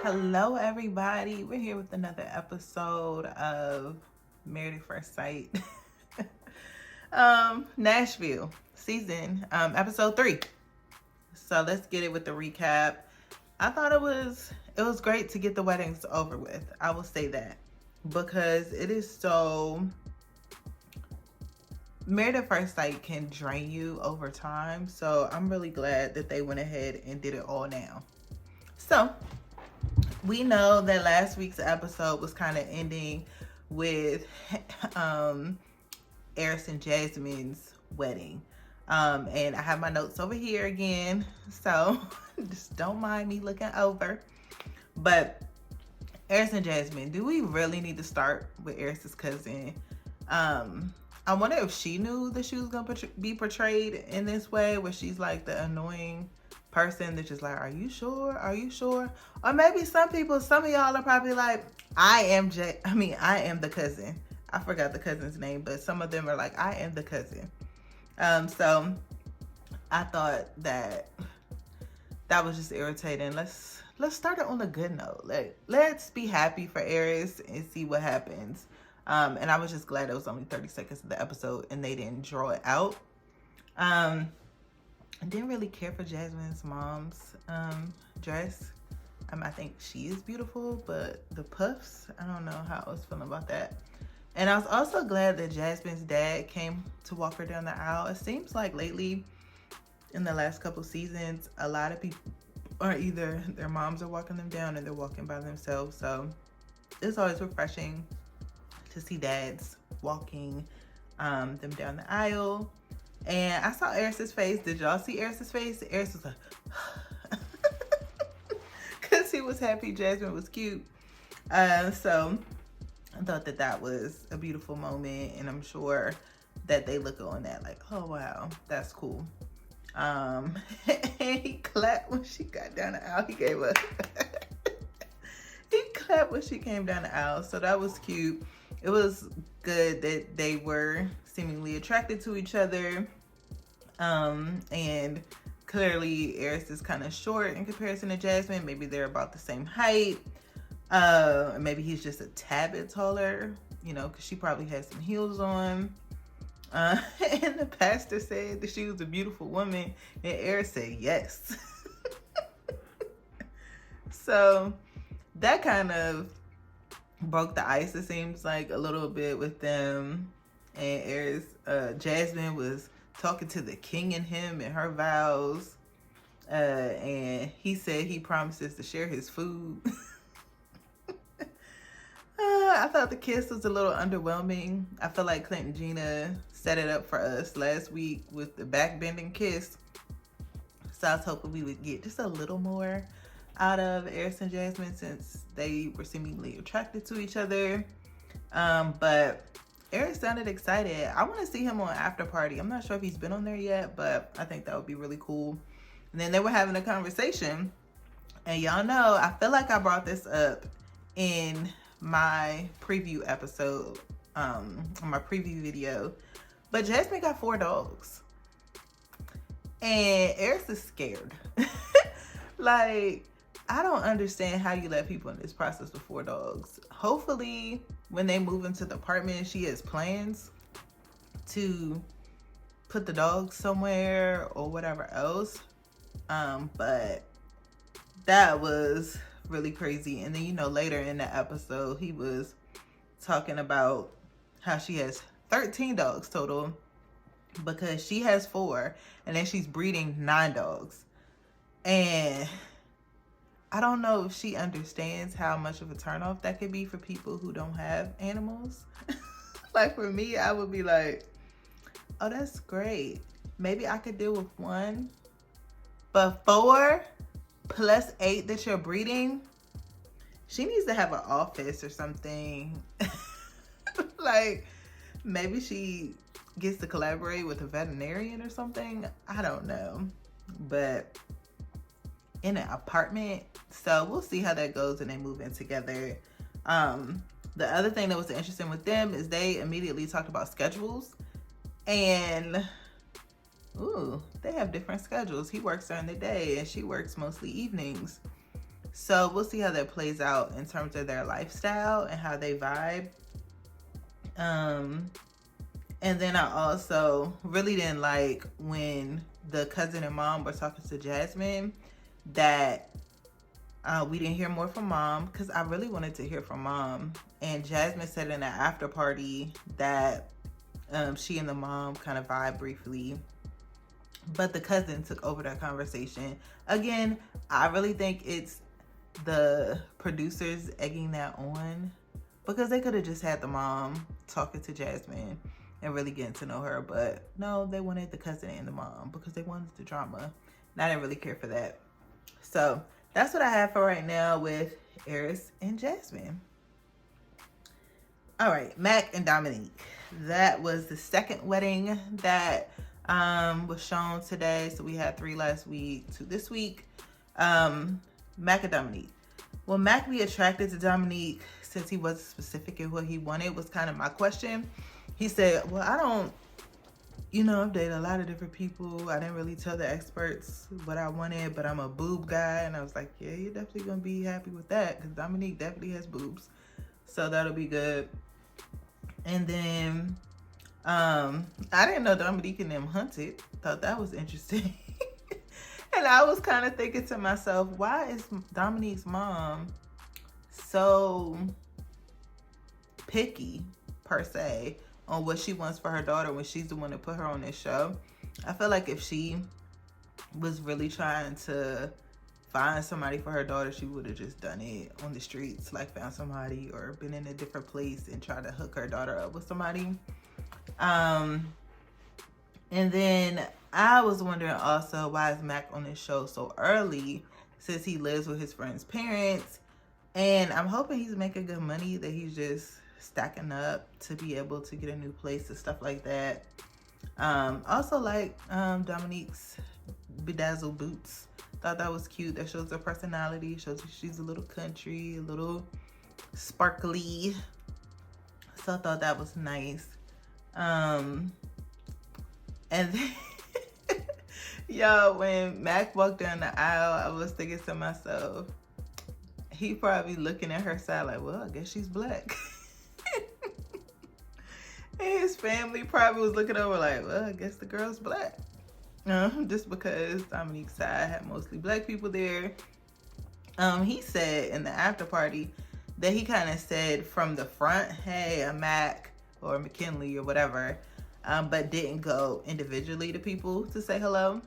Hello, everybody. We're here with another episode of Married at First Sight. Nashville season, episode 3. So let's get it with the recap. I thought it was great to get the weddings over with. I will say that, because it is so, Married at First Sight can drain you over time. So I'm really glad that they went ahead and did it all now. So we know that last week's episode was kind of ending with Eris and Jasmine's wedding. And I have my notes over here again, so just don't mind me looking over. But Eris and Jasmine, do we really need to start with Eris's cousin? I wonder if she knew that she was gonna be portrayed in this way, where she's like the annoying person that's just like, are you sure? Are you sure? Or maybe some of y'all are probably like, I am the cousin. I forgot the cousin's name, but some of them are like, I am the cousin. So I thought that was just irritating. Let's start it on a good note. Let's be happy for Eris and see what happens. And I was just glad it was only 30 seconds of the episode and they didn't draw it out. I didn't really care for Jasmine's mom's dress. I think she is beautiful, but the puffs, I don't know how I was feeling about that. And I was also glad that Jasmine's dad came to walk her down the aisle. It seems like lately, in the last couple seasons, a lot of people are either their moms are walking them down or they're walking by themselves. So it's always refreshing to see dads walking them down the aisle. And I saw Eris's face. Did y'all see Eris's face? Eris was like, because he was happy Jasmine was cute. So I thought that was a beautiful moment, and I'm sure that they look on that like, oh wow, that's cool. And he clapped when she got down the aisle. He gave a he clapped when she came down the aisle, so that was cute. It was good that they were seemingly attracted to each other. And clearly Eris is kind of short in comparison to Jasmine. Maybe they're about the same height. Maybe he's just a tad bit taller, because she probably had some heels on. And the pastor said that she was a beautiful woman, and Eris said yes. So that kind of broke the ice, it seems like, a little bit with them. And Eris, Jasmine was talking to the king in him and her vows. And he said he promises to share his food. I thought the kiss was a little underwhelming. I feel like Clint and Gina set it up for us last week with the backbending kiss. So I was hoping we would get just a little more out of Eris and Jasmine, since they were seemingly attracted to each other. But Eris sounded excited. I want to see him on After Party. I'm not sure if he's been on there yet, but I think that would be really cool. And then they were having a conversation, and y'all know, I feel like I brought this up in my preview episode, my preview video, but Jasmine got 4 dogs, and Eris is scared. Like, I don't understand how you let people in this process with 4 dogs. Hopefully, when they move into the apartment, she has plans to put the dogs somewhere or whatever else. But that was really crazy. And then, later in the episode, he was talking about how she has 13 dogs total, because she has 4, and then she's breeding 9 dogs. And I don't know if she understands how much of a turnoff that could be for people who don't have animals. Like, for me, I would be like, oh, that's great. Maybe I could deal with 1, but 4 plus 8 that you're breeding, she needs to have an office or something. Like, maybe she gets to collaborate with a veterinarian or something. I don't know. But in an apartment, so we'll see how that goes when they move in together. The other thing that was interesting with them is they immediately talked about schedules, and they have different schedules. He works during the day and she works mostly evenings. So we'll see how that plays out in terms of their lifestyle and how they vibe. And then I also really didn't like when the cousin and mom were talking to Jasmine that we didn't hear more from mom, because I really wanted to hear from mom. And Jasmine said in the after party that she and the mom kind of vibe briefly, but the cousin took over that conversation. Again, I really think it's the producers egging that on, because they could have just had the mom talking to Jasmine and really getting to know her. But no, they wanted the cousin and the mom because they wanted the drama. And I didn't really care for that. So that's what I have for right now with Eris and Jasmine. All right, Mac and Dominique. That was the second wedding that was shown today. So we had 3 last week, 2 this week. Mac and Dominique. Will Mac be attracted to Dominique since he wasn't specific in what he wanted, was kind of my question. He said, well, I don't, I've dated a lot of different people. I didn't really tell the experts what I wanted, but I'm a boob guy. And I was like, yeah, you're definitely going to be happy with that, because Dominique definitely has boobs. So that'll be good. And then I didn't know Dominique and them hunted. Thought that was interesting. And I was kind of thinking to myself, why is Dominique's mom so picky, per se, on what she wants for her daughter when she's the one that put her on this show? I feel like if she was really trying to find somebody for her daughter, she would have just done it on the streets, like found somebody or been in a different place and tried to hook her daughter up with somebody. And then I was wondering also, why is Mac on this show so early, since he lives with his friend's parents? And I'm hoping he's making good money, that he's just stacking up to be able to get a new place and stuff like that. Also like Dominique's bedazzled boots. Thought that was cute. That shows her personality. Shows she's a little country, a little sparkly. So I thought that was nice. And then, yo, when Mac walked down the aisle, I was thinking to myself, he probably looking at her side like, well, I guess she's black. And his family probably was looking over like, well, I guess the girl's black. Just because Dominique's side had mostly black people there. He said in the after party that he kind of said from the front, hey, I'm Mac or McKinley or whatever, but didn't go individually to people to say hello.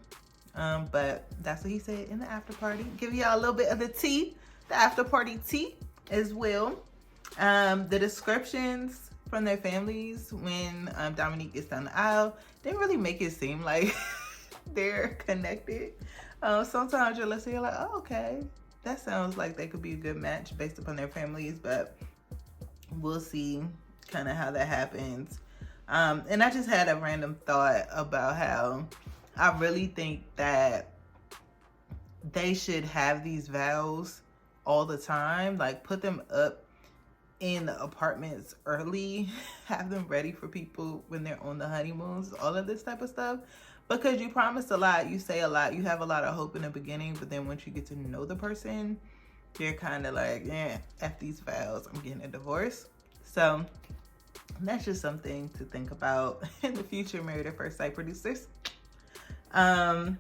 But that's what he said in the after party. Give y'all a little bit of the tea, the after party tea as well. The descriptions from their families when Dominique gets down the aisle didn't really make it seem like they're connected. Sometimes you're listening, you're like, oh, okay, that sounds like they could be a good match based upon their families, but we'll see kind of how that happens. And I just had a random thought about how I really think that they should have these vows all the time, like put them up in the apartments early, have them ready for people when they're on the honeymoons, all of this type of stuff. Because you promise a lot, you say a lot, you have a lot of hope in the beginning, but then once you get to know the person, you're kind of like, F these vows, I'm getting a divorce. So that's just something to think about in the future, Married at First Sight producers. And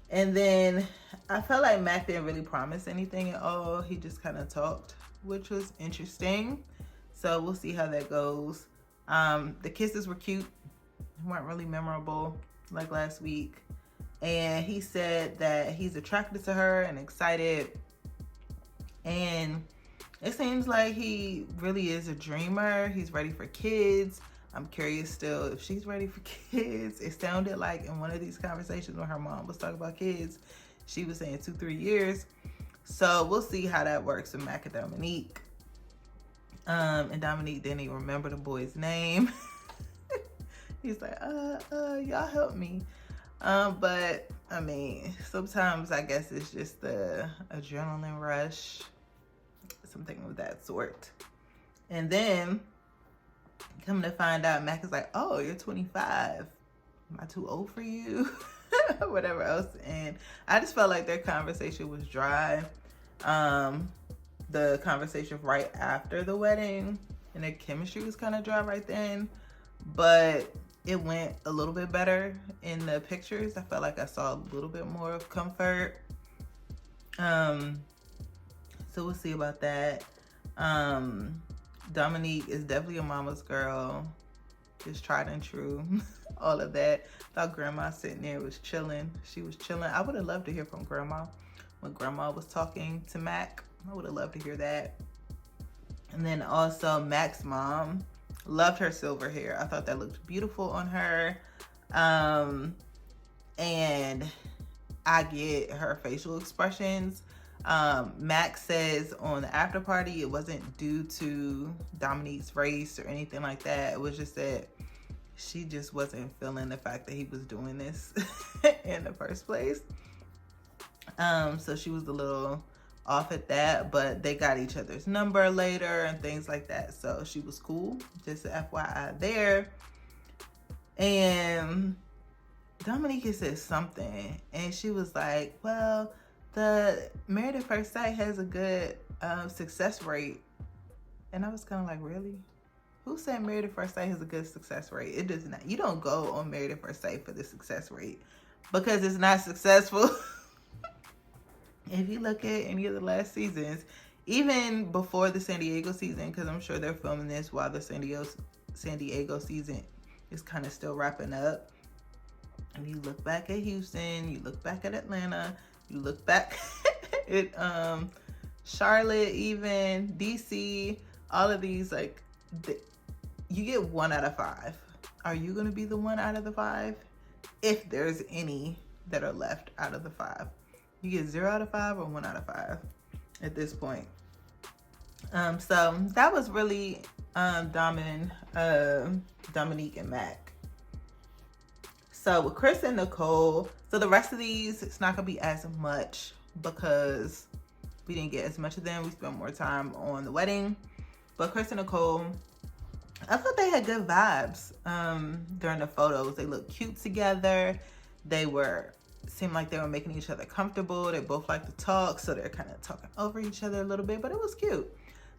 then I felt like Mac didn't really promise anything at all. He just kind of talked, which was interesting. So we'll see how that goes. The kisses were cute, weren't really memorable like last week. And he said that he's attracted to her and excited. And it seems like he really is a dreamer. He's ready for kids. I'm curious still if she's ready for kids. It sounded like in one of these conversations when her mom was talking about kids, she was saying 2-3 years. So we'll see how that works with Mac and Dominique. And Dominique didn't even remember the boy's name. He's like, y'all help me. But I mean, sometimes I guess it's just the adrenaline rush, something of that sort. And then coming to find out, Mac is like, oh, you're 25. Am I too old for you? whatever else. And I just felt like their conversation was dry. The conversation right after the wedding and their chemistry was kind of dry right then, but it went a little bit better in the pictures. I felt like I saw a little bit more of comfort. So we'll see about that. Dominique is definitely a mama's girl. Just tried and true. All of that. Thought grandma sitting there was chilling. She was chilling. I would have loved to hear from grandma when grandma was talking to Mac. I would have loved to hear that. And then also Mac's mom. Loved her silver hair. I thought that looked beautiful on her. And I get her facial expressions. Mac says on the after party it wasn't due to Dominique's race or anything like that. It was just that she just wasn't feeling the fact that he was doing this in the first place. So she was a little off at that, but they got each other's number later and things like that. So she was cool. Just FYI there. And Dominique said something and she was like, well, the Married at First Sight has a good success rate. And I was kind of like, really? Who said Married at First Sight has a good success rate? It does not. You don't go on Married at First Sight for the success rate because it's not successful. If you look at any of the last seasons, even before the San Diego season, because I'm sure they're filming this while the San Diego season is kind of still wrapping up. And you look back at Houston, you look back at Atlanta, you look back at Charlotte, even DC, all of these, like, you get 1 out of 5. Are you going to be the 1 out of the 5? If there's any that are left out of the 5. You get 0 out of 5 or 1 out of 5 at this point. So that was really Dominique and Mac. So with Chris and Nicole, so the rest of these, it's not gonna be as much because we didn't get as much of them. We spent more time on the wedding. But Chris and Nicole, I thought they had good vibes during the photos. They looked cute together. Seemed like they were making each other comfortable. They both like to talk, so they're kind of talking over each other a little bit, but it was cute.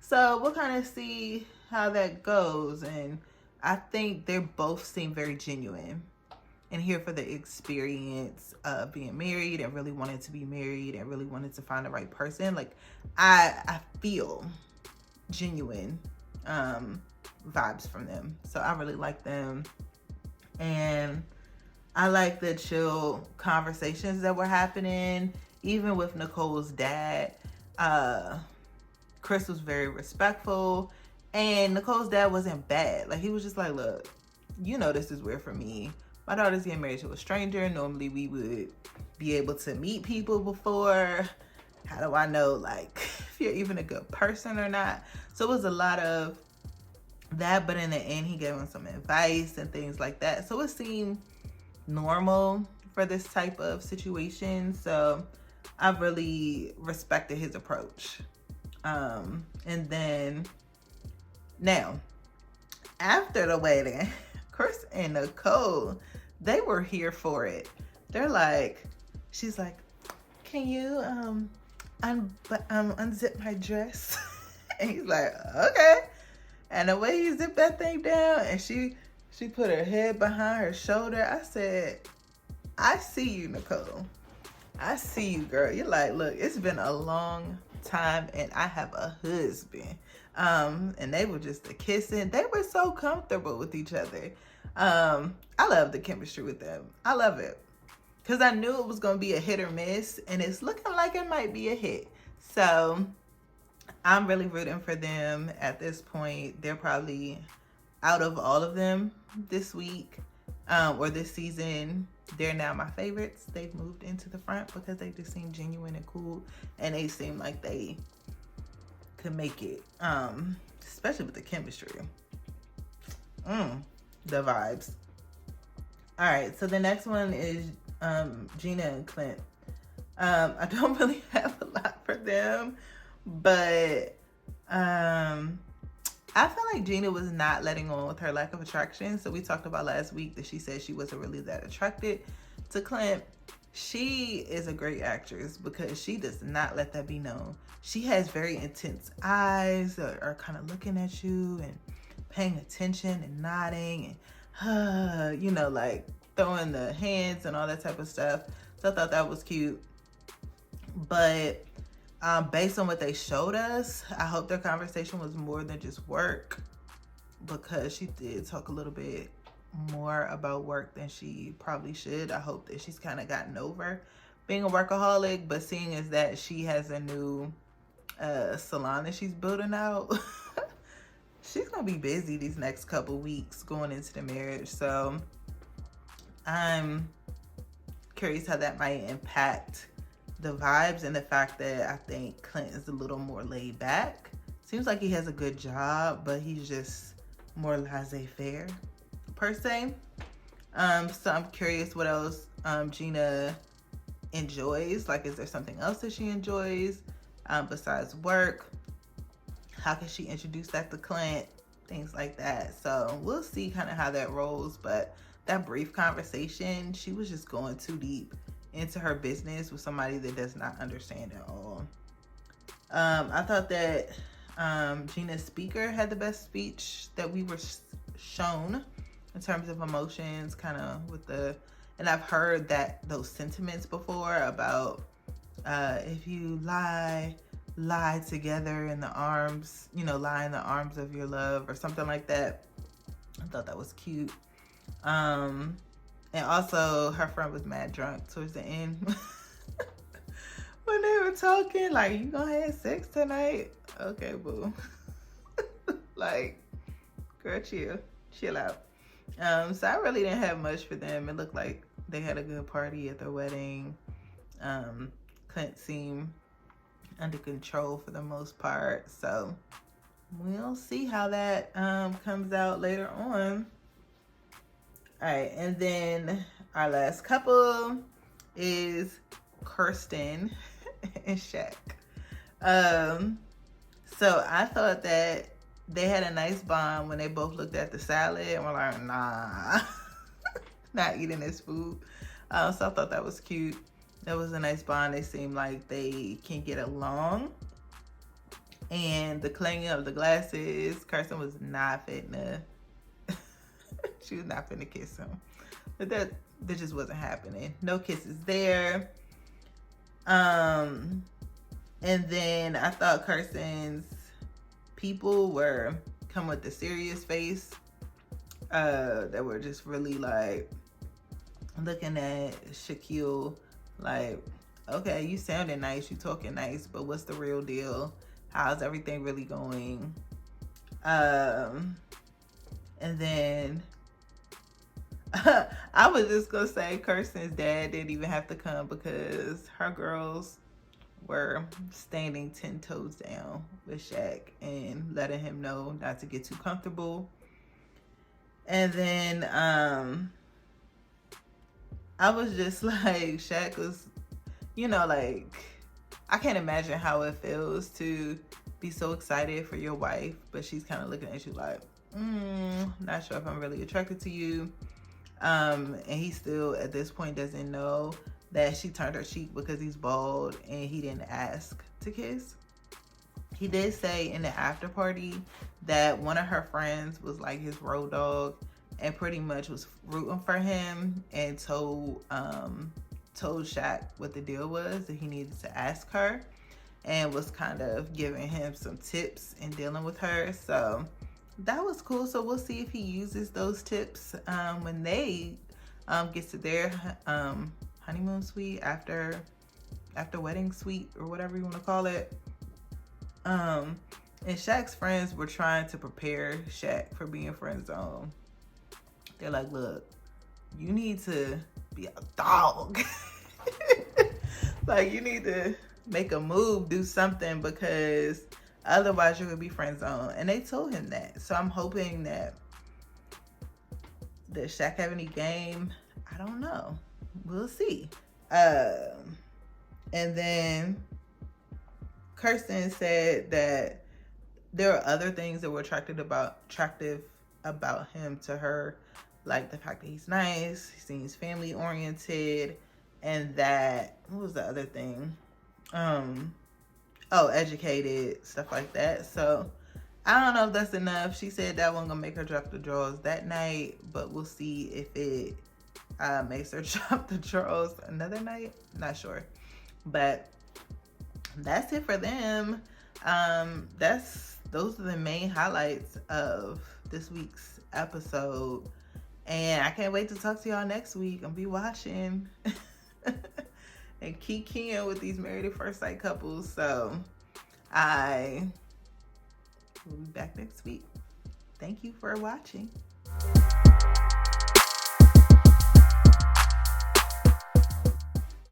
So we'll kind of see how that goes. And I think they both seem very genuine and here for the experience of being married and really wanted to be married and really wanted to find the right person. Like, I feel genuine vibes from them. So I really like them. And I like the chill conversations that were happening, even with Nicole's dad. Chris was very respectful, and Nicole's dad wasn't bad. Like, he was just like, look, you know this is weird for me. My daughter's getting married to a stranger. Normally we would be able to meet people before. How do I know, like, if you're even a good person or not? So it was a lot of that, but in the end, he gave him some advice and things like that. So it seemed normal for this type of situation. So I really respected his approach. And then now after the wedding, Chris and Nicole, they were here for it. They're like, she's like, can you unzip my dress? And he's like, okay. And the way he zipped that thing down, and she put her head behind her shoulder. I said, I see you, Nicole. I see you, girl. You're like, look, it's been a long time and I have a husband. And they were just kissing. They were so comfortable with each other. I love the chemistry with them. I love it. Because I knew it was going to be a hit or miss. And it's looking like it might be a hit. So I'm really rooting for them at this point. They're probably, out of all of them this week or this season, they're now my favorites. They've moved into the front because they just seem genuine and cool. And they seem like they could make it. Especially with the chemistry. The vibes. All right, so the next one is Gina and Clint. I don't really have a lot for them, but I feel like Gina was not letting on with her lack of attraction. So we talked about last week that she said she wasn't really that attracted to Clint, she is a great actress because she does not let that be known. She has very intense eyes that are kind of looking at you and paying attention and nodding and, like throwing the hands and all that type of stuff. So I thought that was cute. But based on what they showed us, I hope their conversation was more than just work, because she did talk a little bit more about work than she probably should. I hope that she's kind of gotten over being a workaholic, but seeing as that she has a new salon that she's building out, she's gonna be busy these next couple weeks going into the marriage. So I'm curious how that might impact the vibes, and the fact that I think Clinton's a little more laid back. Seems like he has a good job, but he's just more laissez-faire per se. So I'm curious what else Gina enjoys. Like, is there something else that she enjoys besides work? How can she introduce that to Clint? Things like that. So we'll see kind of how that rolls. But that brief conversation, she was just going too deep into her business with somebody that does not understand at all. I thought that Gina's speaker had the best speech that we were shown in terms of emotions, kind of with and I've heard those sentiments before about if you lie together in the arms, lie in the arms of your love or something like that. I thought that was cute. And also her friend was mad drunk towards the end when they were talking, like, you gonna have sex tonight? Okay, boo. Like, girl, chill out. So I really didn't have much for them. It looked like they had a good party at their wedding. Clint seemed under control for the most part. So we'll see how that comes out later on. All right, and then our last couple is Kirsten and Shaq. So I thought that they had a nice bond when they both looked at the salad and were like, nah, not eating this food. So I thought that was cute. That was a nice bond. They seem like they can get along. And the clanging of the glasses, Kirsten was not fitting to she was not finna kiss him. But that just wasn't happening. No kisses there. And then I thought Kirsten's people were come with the serious face. That were just really like looking at Shaquille like, okay, you sounding nice, you talking nice, but what's the real deal? How's everything really going? And then I was just gonna say Kirsten's dad didn't even have to come because her girls were standing 10 toes down with Shaq and letting him know not to get too comfortable. And then I was just like, Shaq was, like, I can't imagine how it feels to be so excited for your wife, but she's kind of looking at you like, not sure if I'm really attracted to you. And he still at this point doesn't know that she turned her cheek because he's bald and he didn't ask to kiss. He did say in the after party that one of her friends was like his road dog and pretty much was rooting for him and told Shaq what the deal was, that he needed to ask her, and was kind of giving him some tips in dealing with her. So that was cool. So we'll see if he uses those tips when they get to their honeymoon suite, after wedding suite, or whatever you want to call it. And Shaq's friends were trying to prepare Shaq for being friend zone. They're like, look, you need to be a dog. Like, you need to make a move, do something, because otherwise you're gonna be friend zone. And they told him that. So I'm hoping that does Shaq have any game? I don't know. We'll see. And then Kirsten said that there are other things that were attractive about him to her. like the fact that he's nice, he seems family oriented, and that, what was the other thing? Educated, stuff like that. So I don't know if that's enough. She said that wasn't gonna make her drop the drawers that night, but we'll see if it makes her drop the drawers another night. Not sure. But that's it for them. Those are the main highlights of this week's episode. And I can't wait to talk to y'all next week. I'll be watching and kikiing with these Married at First Sight couples. So I will be back next week. Thank you for watching.